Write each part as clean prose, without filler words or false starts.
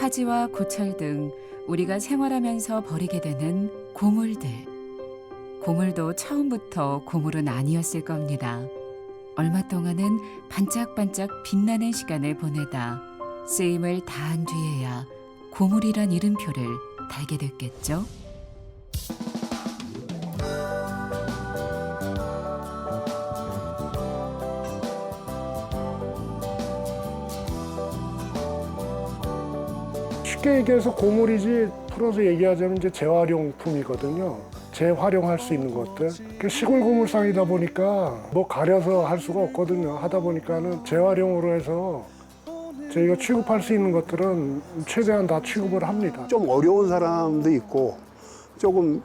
화지와 고철 등 우리가 생활하면서 버리게 되는 고물들. 고물도 처음부터 고물은 아니었을 겁니다. 얼마 동안은 반짝반짝 빛나는 시간을 보내다 쓰임을 다한 뒤에야 고물이란 이름표를 달게 됐겠죠. 쉽게 얘기해서 고물이지 풀어서 얘기하자면 이제 재활용품이거든요. 재활용할 수 있는 것들. 시골 고물상이다 보니까 뭐 가려서 할 수가 없거든요. 하다 보니까는 재활용으로 해서 저희가 취급할 수 있는 것들은 최대한 다 취급을 합니다. 좀 어려운 사람도 있고 조금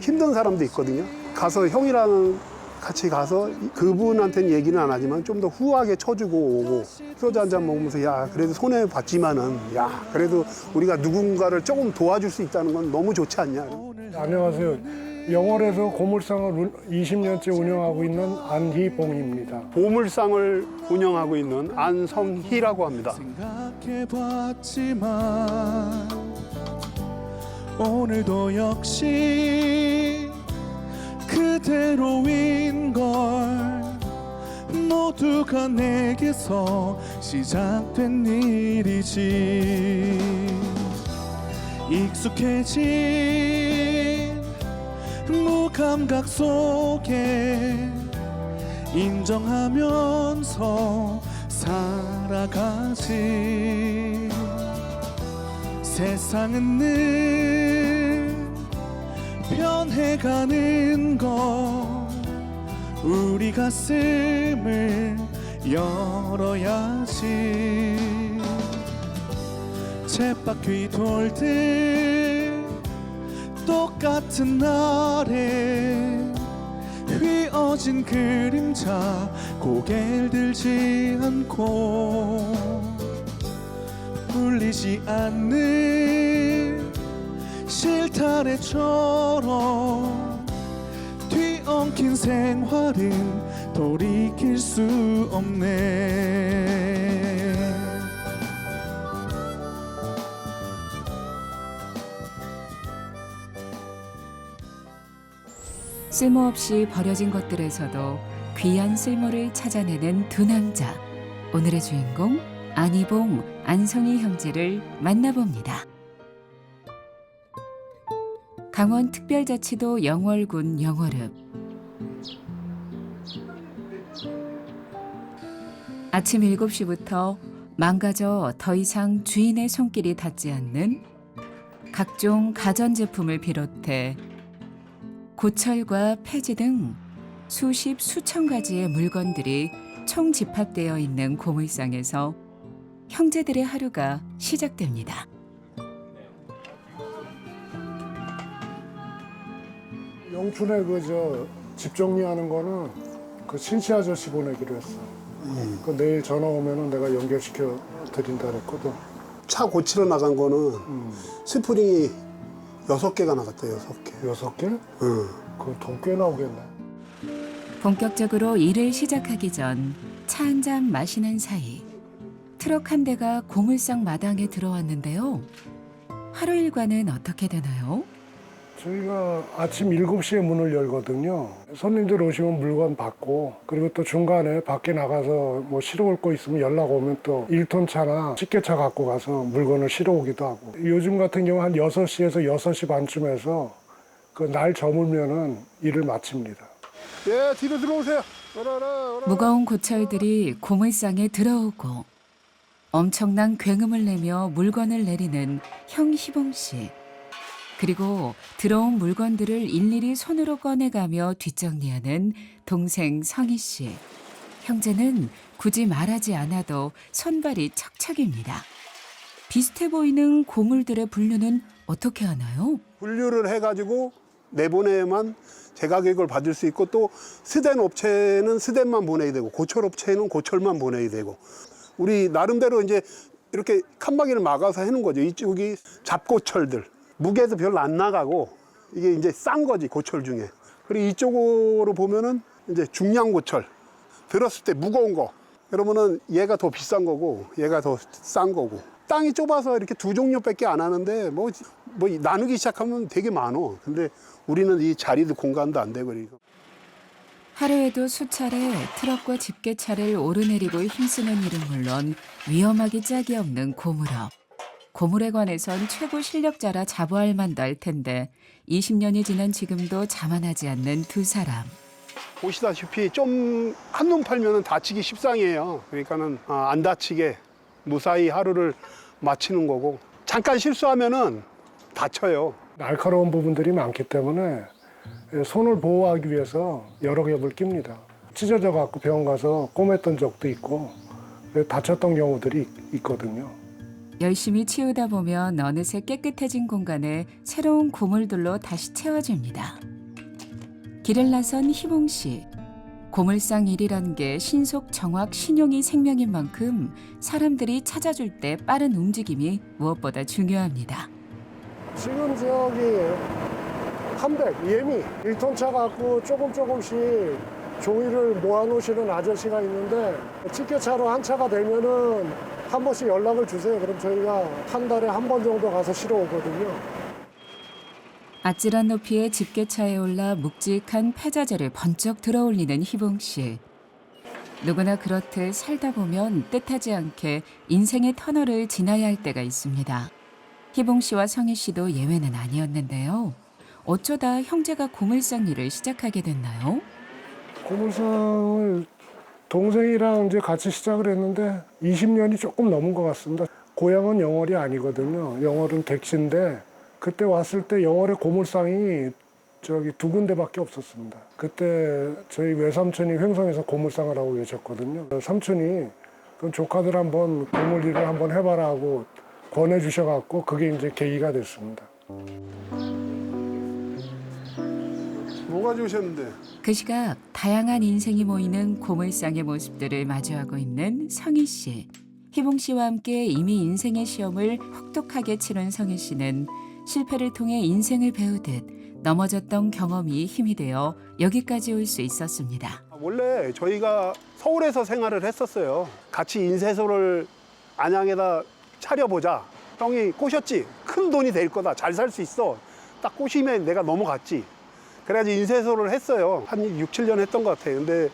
힘든 사람도 있거든요. 가서 형이랑 같이 가서 그분한테는 얘기는 안 하지만 좀 더 후하게 쳐주고 오고 소주 한잔 먹으면서 야 그래도 손해 봤지만은 야 그래도 우리가 누군가를 조금 도와줄 수 있다는 건 너무 좋지 않냐. 안녕하세요. 영월에서 고물상을 20년째 운영하고 있는 안희봉입니다. 보물상을 운영하고 있는 안성희라고 합니다. 생각해봤지만 오늘도 역시 그대로인 걸 모두가 내게서 시작된 일이지 익숙해진 무감각 속에 인정하면서 살아가지 세상은 늘 변해가는 것 우리 가슴을 열어야지 쳇바퀴 돌듯 똑같은 날에 휘어진 그림자 고개를 들지 않고 풀리지 않는 실타래처럼 뒤엉킨 생활은 돌이킬 수 없네. 쓸모없이 버려진 것들에서도 귀한 쓸모를 찾아내는 두 남자. 오늘의 주인공 안희봉, 안성희 형제를 만나봅니다. 강원특별자치도 영월군 영월읍. 아침 7시부터 망가져 더 이상 주인의 손길이 닿지 않는 각종 가전제품을 비롯해 고철과 폐지 등 수십 수천 가지의 물건들이 총집합되어 있는 고물상에서 형제들의 하루가 시작됩니다. 영춘에 집 정리하는 거는 그 신치 아저씨 보내기로 했어. 그 내일 전화 오면은 내가 연결시켜 드린다 그랬거든. 차 고치러 나간 거는 스프링이 6개가 나갔대요. 6개. 6개? 응. 그럼 돈 꽤 나오겠네. 본격적으로 일을 시작하기 전 차 한 잔 마시는 사이 트럭 한 대가 고물상 마당에 들어왔는데요. 하루 일과는 어떻게 되나요? 저희가 아침 7시에 문을 열거든요. 손님들 오시면 물건 받고 그리고 또 중간에 밖에 나가서 뭐 실어 올 거 있으면 연락 오면 또 1톤 차나 식게차 갖고 가서 물건을 실어 오기도 하고 요즘 같은 경우 한 6시에서 6시 반쯤에서 그 날 저물면은 일을 마칩니다. 예, 뒤로 들어오세요. 무거운 고철들이 고물상에 들어오고 엄청난 굉음을 내며 물건을 내리는 형 희봉 씨. 그리고 들어온 물건들을 일일이 손으로 꺼내가며 뒷정리하는 동생 성희 씨. 형제는 굳이 말하지 않아도 손발이 척척입니다. 비슷해 보이는 고물들의 분류는 어떻게 하나요? 분류를 해가지고 내보내야만 재가격을 받을 수 있고 또 스댄 업체는 스댄만 보내야 되고 고철 업체는 고철만 보내야 되고 우리 나름대로 이제 이렇게 칸막이를 막아서 해놓은 거죠. 이쪽이 잡고철들 무게도 별로 안 나가고 이게 이제 싼 거지 고철 중에. 그리고 이쪽으로 보면은 이제 중량 고철 들었을 때 무거운 거. 그러면은 얘가 더 비싼 거고 얘가 더 싼 거고 땅이 좁아서 이렇게 두 종류밖에 안 하는데 뭐 나누기 시작하면 되게 많어. 근데 우리는 이 자리도 공간도 안 되고 그러니까. 하루에도 수차례 트럭과 집게차를 오르내리고 힘쓰는 일은 물론 위험하기 짝이 없는 고물업. 고물에 관해선 최고 실력자라 자부할 만도 할 텐데 20년이 지난 지금도 자만하지 않는 두 사람. 보시다시피 좀 한눈 팔면은 다치기 십상이에요. 그러니까는 안 다치게 무사히 하루를 마치는 거고 잠깐 실수하면은 다쳐요. 날카로운 부분들이 많기 때문에 손을 보호하기 위해서 여러 겹을 낍니다. 찢어져 갖고 병원 가서 꼬맸던 적도 있고 다쳤던 경우들이 있거든요. 열심히 치우다 보면 어느새 깨끗해진 공간에 새로운 고물들로 다시 채워집니다. 길을 나선 희봉 씨. 고물상 일이란 게 신속, 정확, 신용이 생명인 만큼 사람들이 찾아줄 때 빠른 움직임이 무엇보다 중요합니다. 지금 저기 한백, 예미, 1톤차 갖고 조금씩 종이를 모아놓으시는 아저씨가 있는데 집게차로 한 차가 되면은 한 번씩 연락을 주세요. 그럼 저희가 한 달에 한 번 정도 가서 실어 오거든요. 아찔한 높이의 집게차에 올라 묵직한 폐자재를 번쩍 들어올리는 희봉 씨. 누구나 그렇듯 살다 보면 뜻하지 않게 인생의 터널을 지나야 할 때가 있습니다. 희봉 씨와 성희 씨도 예외는 아니었는데요. 어쩌다 형제가 고물상 일을 시작하게 됐나요? 고물상을 동생이랑 이제 같이 시작을 했는데 20년이 조금 넘은 것 같습니다. 고향은 영월이 아니거든요. 영월은 객시인데 그때 왔을 때 영월의 고물상이 저기 두 군데밖에 없었습니다. 그때 저희 외삼촌이 횡성에서 고물상을 하고 계셨거든요. 삼촌이 그럼 조카들 한번 고물 일을 한번 해봐라 하고 권해주셔갖고 그게 이제 계기가 됐습니다. 뭐가 좋으셨는데? 그 시각 다양한 인생이 모이는 고물상의 모습들을 마주하고 있는 성희 씨. 희봉 씨와 함께 이미 인생의 시험을 혹독하게 치른 성희 씨는 실패를 통해 인생을 배우듯 넘어졌던 경험이 힘이 되어 여기까지 올 수 있었습니다. 원래 저희가 서울에서 생활을 했었어요. 같이 인쇄소를 안양에다 차려보자. 형이 꼬셨지. 큰 돈이 될 거다. 잘 살 수 있어. 딱 꼬시면 내가 넘어갔지. 그래가지고 인쇄소를 했어요. 한 6, 7년 했던 것 같아요. 근데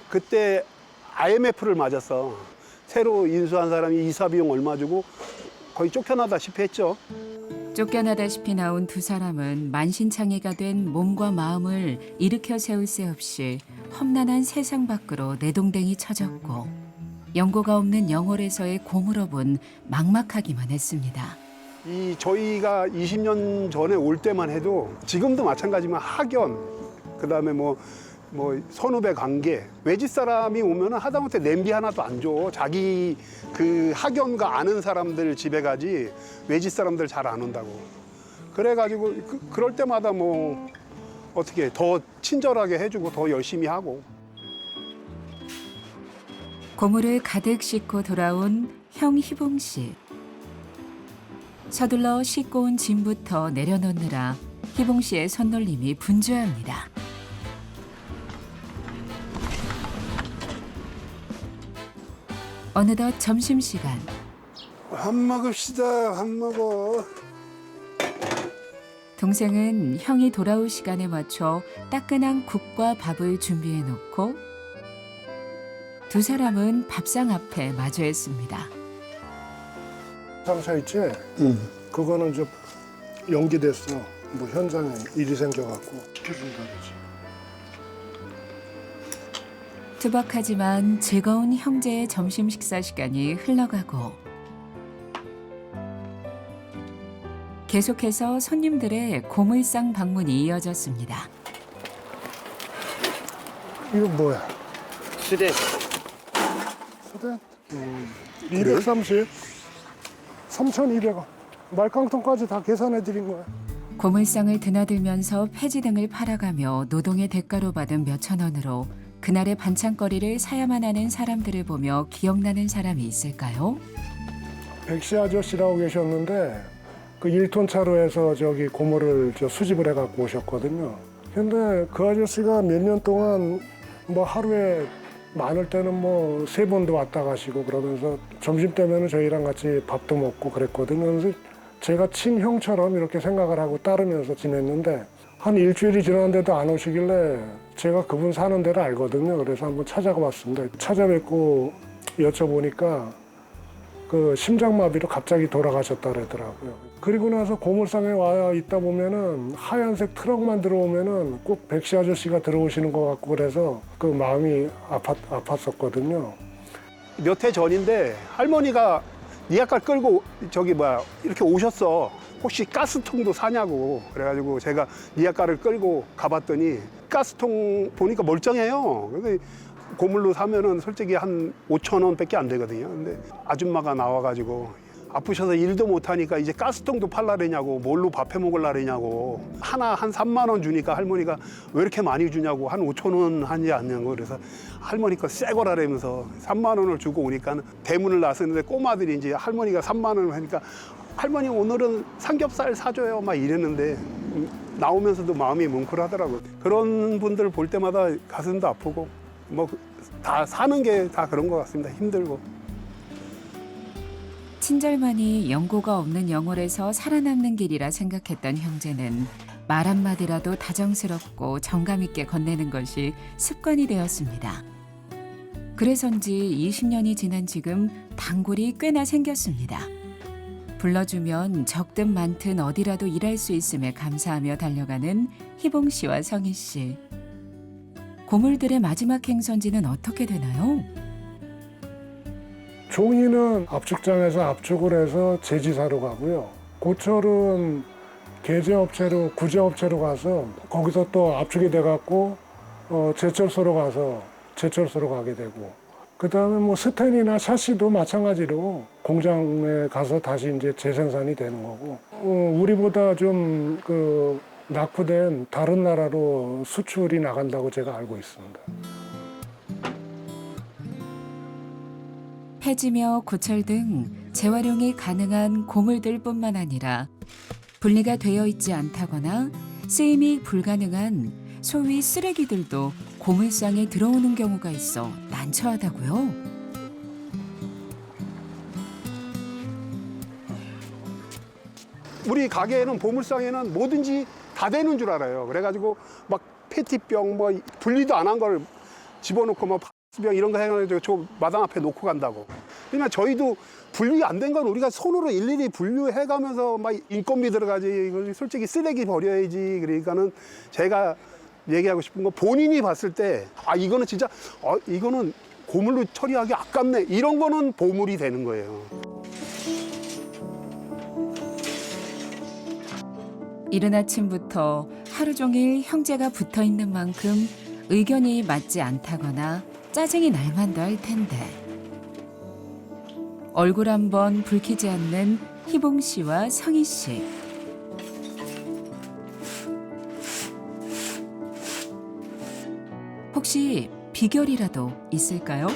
그때 IMF를 맞았어. 새로 인수한 사람이 이사 비용 얼마 주고 거의 쫓겨나다시피 했죠. 쫓겨나다시피 나온 두 사람은 만신창이가 된 몸과 마음을 일으켜 세울 새 없이 험난한 세상 밖으로 내동댕이 쳐졌고 연고가 없는 영월에서의 고물업은 막막하기만 했습니다. 이 저희가 20년 전에 올 때만 해도 지금도 마찬가지지만 학연, 그다음에 뭐 선후배 관계, 외지 사람이 오면 하다못해 냄비 하나도 안 줘. 자기 그 학연과 아는 사람들 집에 가지 외지 사람들 잘 안 온다고. 그래가지고 그럴 때마다 뭐 어떻게 더 친절하게 해주고 더 열심히 하고. 고물을 가득 싣고 돌아온 형 희봉 씨. 서둘러 싣고 온 짐부터 내려놓느라 희봉 씨의 손놀림이 분주합니다. 어느덧 점심시간. 밥 먹읍시다. 밥 먹어. 동생은 형이 돌아올 시간에 맞춰 따끈한 국과 밥을 준비해 놓고 두 사람은 밥상 앞에 마주했습니다. 상처 있지? 응. 그거는 좀 연기됐어. 뭐 현장에 일이 생겨갖고 시켜준다 그러지. 투박하지만 즐거운 형제의 점심 식사 시간이 흘러가고 계속해서 손님들의 고물상 방문이 이어졌습니다. 이거 뭐야? 수대 수대? 230? 3,200원. 말캉통까지 다 계산해 드린 거야. 고물상을 드나들면서 폐지 등을 팔아가며 노동의 대가로 받은 몇천 원으로 그날의 반찬거리를 사야만 하는 사람들을 보며 기억나는 사람이 있을까요? 백시 아저씨라고 계셨는데 그 1톤 차로 해서 저기 고물을 수집을 해갖고 오셨거든요. 근데 그 아저씨가 몇 년 동안 뭐 하루에 많을 때는 뭐 3번도 왔다 가시고 그러면서 점심 때면은 저희랑 같이 밥도 먹고 그랬거든요. 그래서 제가 친형처럼 이렇게 생각을 하고 따르면서 지냈는데 한 일주일이 지났는데도 안 오시길래 제가 그분 사는 데를 알거든요. 그래서 한번 찾아가 봤습니다. 찾아뵙고 여쭤보니까 그 심장마비로 갑자기 돌아가셨다 그러더라고요. 그리고 나서 고물상에 와 있다 보면은 하얀색 트럭만 들어오면은 꼭 백시 아저씨가 들어오시는 것 같고 그래서 그 마음이 아팠었거든요. 몇 해 전인데 할머니가 니아까를 끌고 이렇게 오셨어. 혹시 가스통도 사냐고. 그래가지고 제가 니아까를 끌고 가봤더니 가스통 보니까 멀쩡해요. 그래서 고물로 사면은 솔직히 한 5천 원밖에 안 되거든요. 근데 아줌마가 나와가지고 아프셔서 일도 못하니까 이제 가스통도 팔라래냐고, 뭘로 밥해 먹을라래냐고, 하나 한 3만 원 주니까 할머니가 왜 이렇게 많이 주냐고, 한 5천 원 하지 않냐고. 그래서 할머니 거 새 거라면서 3만 원을 주고 오니까 대문을 나섰는데 꼬마들이 이제 할머니가 3만 원을 하니까 할머니 오늘은 삼겹살 사줘요 막 이랬는데 나오면서도 마음이 뭉클하더라고요. 그런 분들 볼 때마다 가슴도 아프고 뭐 다 사는 게 다 그런 것 같습니다. 힘들고. 친절만이 연고가 없는 영월에서 살아남는 길이라 생각했던 형제는 말 한마디라도 다정스럽고 정감 있게 건네는 것이 습관이 되었습니다. 그래서인지 20년이 지난 지금 단골이 꽤나 생겼습니다. 불러주면 적든 많든 어디라도 일할 수 있음에 감사하며 달려가는 희봉 씨와 성희 씨. 고물들의 마지막 행선지는 어떻게 되나요? 종이는 압축장에서 압축을 해서 제지사로 가고요. 고철은 개제업체로 구제업체로 가서 거기서 또 압축이 돼갖고 제철소로 가서 제철소로 가게 되고, 그다음에 뭐 스텐이나 샤시도 마찬가지로 공장에 가서 다시 이제 재생산이 되는 거고, 우리보다 좀 낙후된 다른 나라로 수출이 나간다고 제가 알고 있습니다. 폐지며 고철 등 재활용이 가능한 고물들뿐만 아니라 분리가 되어 있지 않다거나 쓰임이 불가능한 소위 쓰레기들도 고물상에 들어오는 경우가 있어 난처하다고요. 우리 가게에는 보물상에는 뭐든지 다 되는 줄 알아요. 그래가지고 막 페티병 뭐 분리도 안 한 걸 집어넣고 막 파스병 이런 거 해가지고 저 마당 앞에 놓고 간다고. 그러니까 저희도 분리 안 된 건 우리가 손으로 일일이 분류해가면서 막 인건비 들어가지. 이걸 솔직히 쓰레기 버려야지. 그러니까는 제가 얘기하고 싶은 건 본인이 봤을 때 이거는 진짜 이거는 고물로 처리하기 아깝네. 이런 거는 보물이 되는 거예요. 이른 아침부터 하루 종일 형제가 붙어 있는 만큼 의견이 맞지 않다거나 짜증이 날 만도 할 텐데 얼굴 한번 붉히지 않는 희봉 씨와 성희 씨. 혹시 비결이라도 있을까요?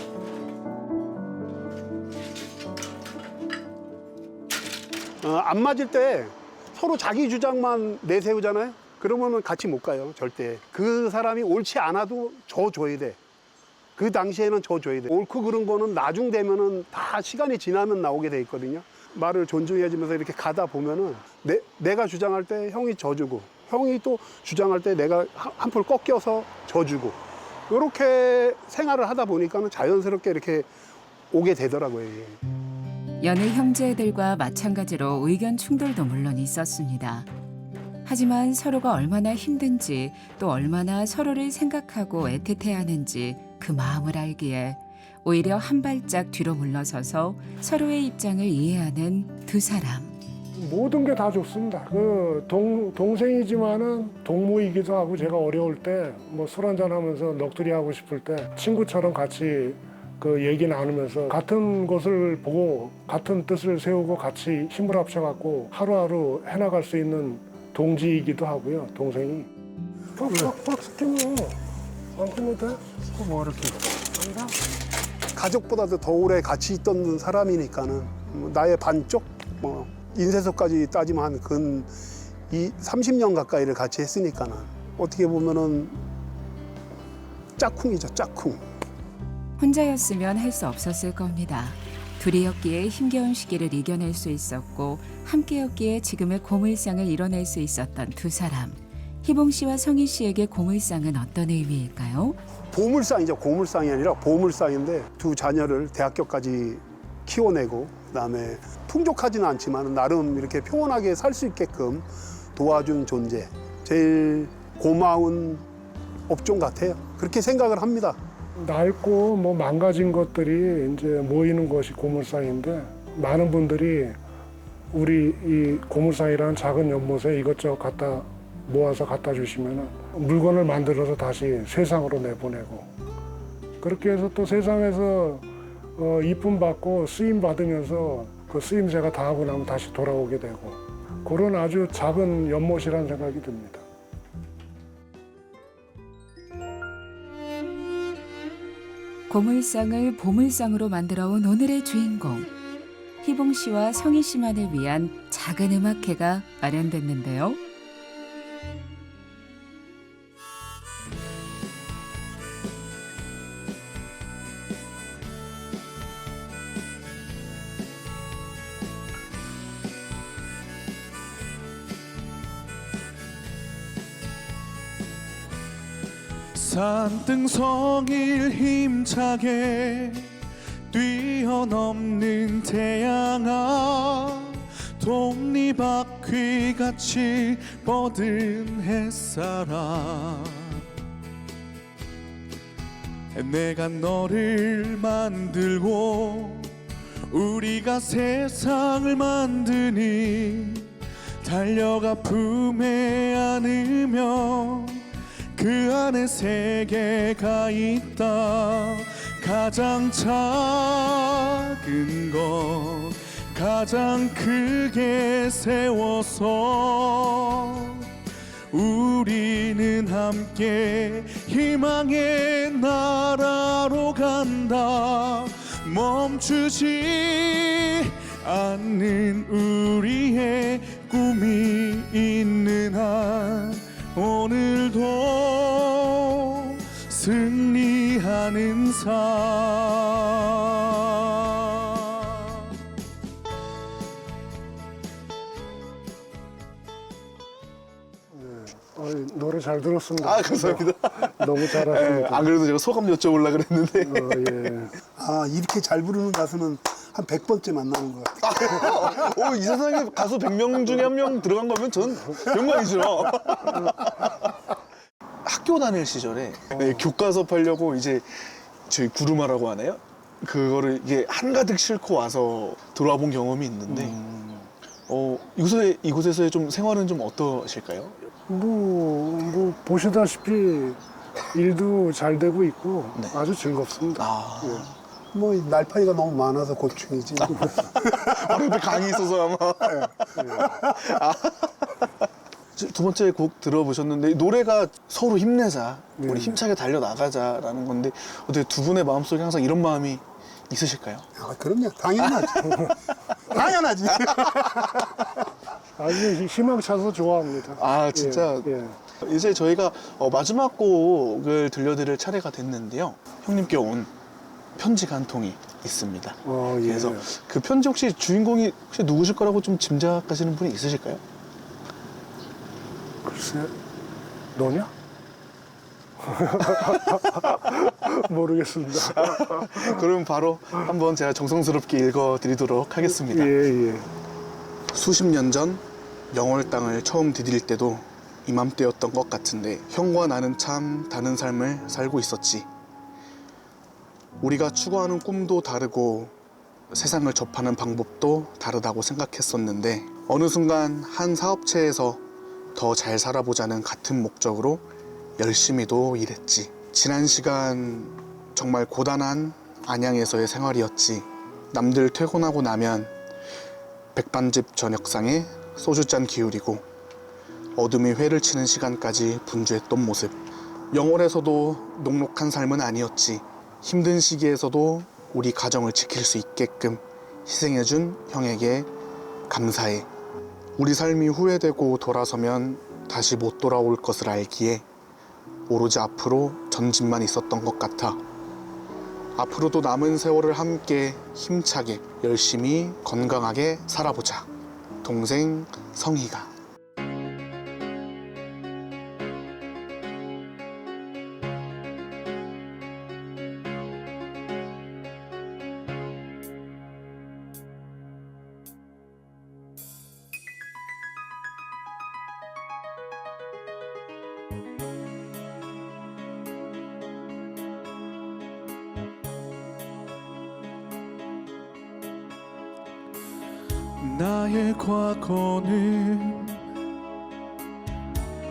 안 맞을 때 서로 자기 주장만 내세우잖아요. 그러면은 같이 못 가요, 절대. 그 사람이 옳지 않아도 저 줘야 돼. 그 당시에는 저 줘야 돼. 옳고 그른 거는 나중 되면은 다 시간이 지나면 나오게 돼 있거든요. 말을 존중해주면서 이렇게 가다 보면은 내가 주장할 때 형이 저 주고, 형이 또 주장할 때 내가 한 풀 꺾여서 저 주고, 이렇게 생활을 하다 보니까는 자연스럽게 이렇게 오게 되더라고요, 이게. 여느 형제들과 마찬가지로 의견 충돌도 물론 있었습니다. 하지만 서로가 얼마나 힘든지 또 얼마나 서로를 생각하고 애틋해 하는지 그 마음을 알기에 오히려 한 발짝 뒤로 물러서서 서로의 입장을 이해하는 두 사람. 모든 게 다 좋습니다. 동생이지만은 동무이기도 하고, 제가 어려울 때 뭐 술 한잔 하면서 넋두리 하고 싶을 때 친구처럼 같이 얘기 나누면서 같은 것을 보고 같은 뜻을 세우고 같이 힘을 합쳐갖고 하루하루 해나갈 수 있는 동지이기도 하고요, 동생이. 팍팍팍 스키면 안 끊어도 돼? 뭐 이렇게. 아니라? 가족보다도 더 오래 같이 있던 사람이니까는 나의 반쪽, 뭐 인쇄소까지 따지면 한 근 30년 가까이를 같이 했으니까는 어떻게 보면은 짝꿍이죠, 짝꿍. 혼자였으면 할 수 없었을 겁니다. 둘이었기에 힘겨운 시기를 이겨낼 수 있었고 함께였기에 지금의 고물상을 이뤄낼 수 있었던 두 사람. 희봉 씨와 성희 씨에게 고물상은 어떤 의미일까요? 보물상이죠. 고물상이 아니라 보물상인데 두 자녀를 대학교까지 키워내고 그다음에 풍족하지는 않지만 나름 이렇게 평온하게 살 수 있게끔 도와준 존재. 제일 고마운 업종 같아요. 그렇게 생각을 합니다. 낡고 뭐 망가진 것들이 이제 모이는 것이 고물상인데 많은 분들이 우리 이 고물상이라는 작은 연못에 이것저것 갖다 모아서 갖다 주시면 물건을 만들어서 다시 세상으로 내보내고 그렇게 해서 또 세상에서 이쁨 받고 쓰임 받으면서 그 쓰임새가 다 하고 나면 다시 돌아오게 되고 그런 아주 작은 연못이라는 생각이 듭니다. 고물상을 보물상으로 만들어온 오늘의 주인공. 희봉 씨와 성희 씨만을 위한 작은 음악회가 마련됐는데요. 산등성일 힘차게 뛰어넘는 태양아 톱니바퀴같이 뻗은 햇살아 내가 너를 만들고 우리가 세상을 만드니 달려가 품에 안으며 그 안에 세계가 있다. 가장 작은 것 가장 크게 세워서 우리는 함께 희망의 나라로 간다. 멈추지 않는 우리의 꿈이 있는 한 오늘도 승리하는 삶. 노래 잘 들었습니다. 아, 감사합니다. 너무 잘하십니다. 안 그래도 제가 소감 여쭤보려고 그랬는데. 예. 아, 이렇게 잘 부르는 가수는 한 100번째 만나는 것 같아요. 이 세상에 가수 100명 중에 한 명 들어간 거면 전 영광이죠. 학교 다닐 시절에 교과서 팔려고 이제 저희 구루마라고 하나요? 그거를 이게 한가득 싣고 와서 돌아와 본 경험이 있는데 이곳에서의 좀 생활은 좀 어떠실까요? 뭐 보시다시피 일도 잘 되고 있고 네. 아주 즐겁습니다. 아, 뭐 날파리가 너무 많아서 고충이지. 바로 옆에 강이 있어서 아마. 두 번째 곡 들어보셨는데 노래가 서로 힘내자, 우리 힘차게 달려나가자라는 건데 어떻게 두 분의 마음속에 항상 이런 마음이 있으실까요? 아, 그럼요. 당연하지. 당연하지. 아주 희망차서 좋아합니다. 아, 진짜. 예. 이제 저희가 마지막 곡을 들려드릴 차례가 됐는데요. 형님께 온 편지가 한 통이 있습니다. 예. 그래서 그 편지 혹시 주인공이 혹시 누구실 거라고 좀 짐작하시는 분이 있으실까요? 글쎄, 너냐? 모르겠습니다. 그럼 바로 한번 제가 정성스럽게 읽어드리도록 하겠습니다. 예. 수십 년 전 영월 땅을 처음 디딜 때도 이맘때였던 것 같은데 형과 나는 참 다른 삶을 살고 있었지. 우리가 추구하는 꿈도 다르고 세상을 접하는 방법도 다르다고 생각했었는데 어느 순간 한 사업체에서 더 잘 살아보자는 같은 목적으로 열심히도 일했지. 지난 시간 정말 고단한 안양에서의 생활이었지. 남들 퇴근하고 나면 백반집 저녁상에 소주잔 기울이고 어둠이 회를 치는 시간까지 분주했던 모습. 영월에서도 녹록한 삶은 아니었지. 힘든 시기에서도 우리 가정을 지킬 수 있게끔 희생해준 형에게 감사해. 우리 삶이 후회되고 돌아서면 다시 못 돌아올 것을 알기에 오로지 앞으로 전진만 있었던 것 같아. 앞으로도 남은 세월을 함께 힘차게 열심히 건강하게 살아보자. 동생 성희가. 나의 과거는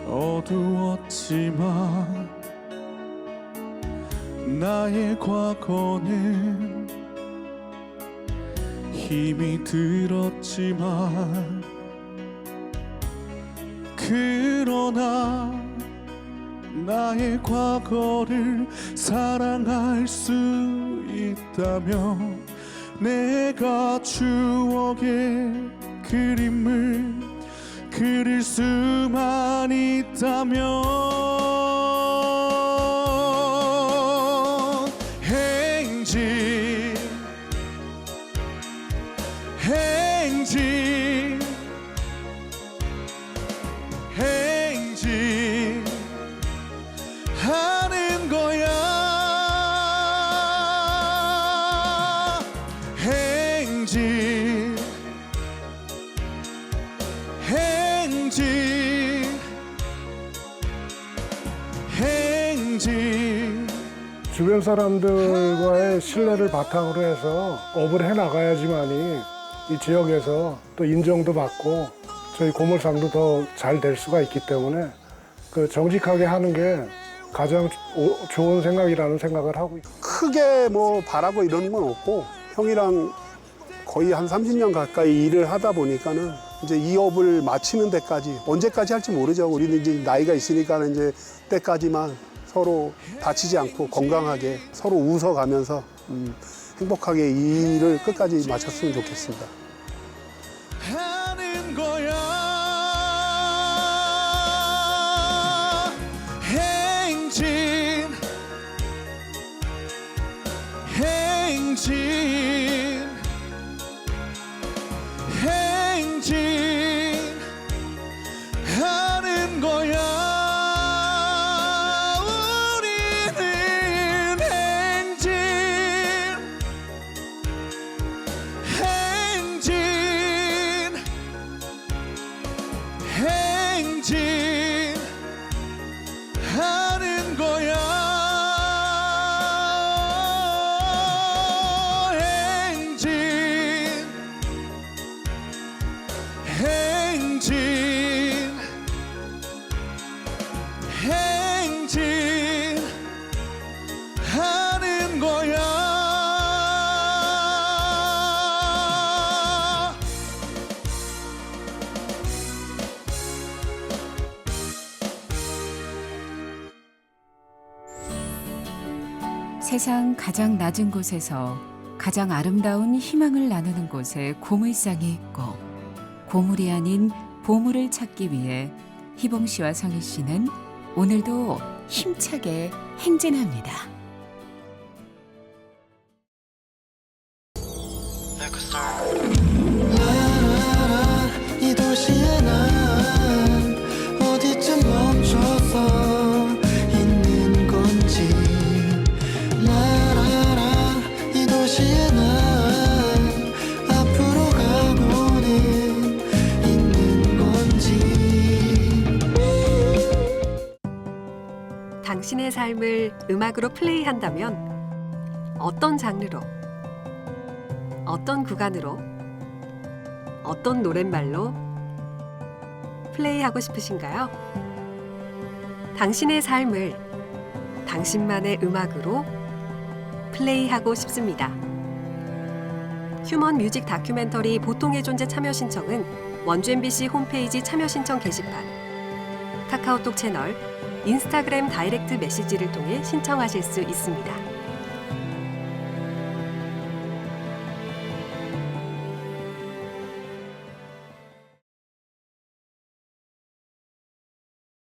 어두웠지만 나의 과거는 힘이 들었지만 그러나 나의 과거를 사랑할 수 있다면 내가 추억의 그림을 그릴 수만 있다면 행진 행진 행진 하는 거야. 행진 행진 행진. 주변 사람들과의 신뢰를 바탕으로 해서 업을 해 나가야지만이 이 지역에서 또 인정도 받고 저희 고물상도 더 잘 될 수가 있기 때문에 그 정직하게 하는 게 가장 좋은 생각이라는 생각을 하고 있습니다. 크게 뭐 바라고 이러는 건 없고 형이랑 거의 한 30년 가까이 일을 하다 보니까는 이제 이 업을 마치는 데까지 언제까지 할지 모르죠. 우리는 이제 나이가 있으니까 이제 때까지만 서로 다치지 않고 건강하게 서로 웃어가면서 행복하게 이 일을 끝까지 마쳤으면 좋겠습니다. 하는 거야. 행진 행진 행진 하는 거야. 우리는 행진 행진 행진 하는 거야. 행진 행진 행진 하는 거야. 세상 가장 낮은 곳에서 가장 아름다운 희망을 나누는 곳에 고물상이 있고 고물이 아닌 보물을 찾기 위해 희봉 씨와 성희 씨는 오늘도 힘차게 행진합니다. 이 도시에 난 어디쯤 멈춰서 있는 건지 라라라 이 도시에 난 앞으로 가고는 있는 건지. 당신의 삶을 음악으로 플레이한다면 어떤 장르로, 어떤 구간으로, 어떤 노랫말로 플레이하고 싶으신가요? 당신의 삶을 당신만의 음악으로 플레이하고 싶습니다. 휴먼 뮤직 다큐멘터리 보통의 존재 참여 신청은 원주 MBC 홈페이지 참여 신청 게시판, 카카오톡 채널, 인스타그램 다이렉트 메시지를 통해 신청하실 수 있습니다.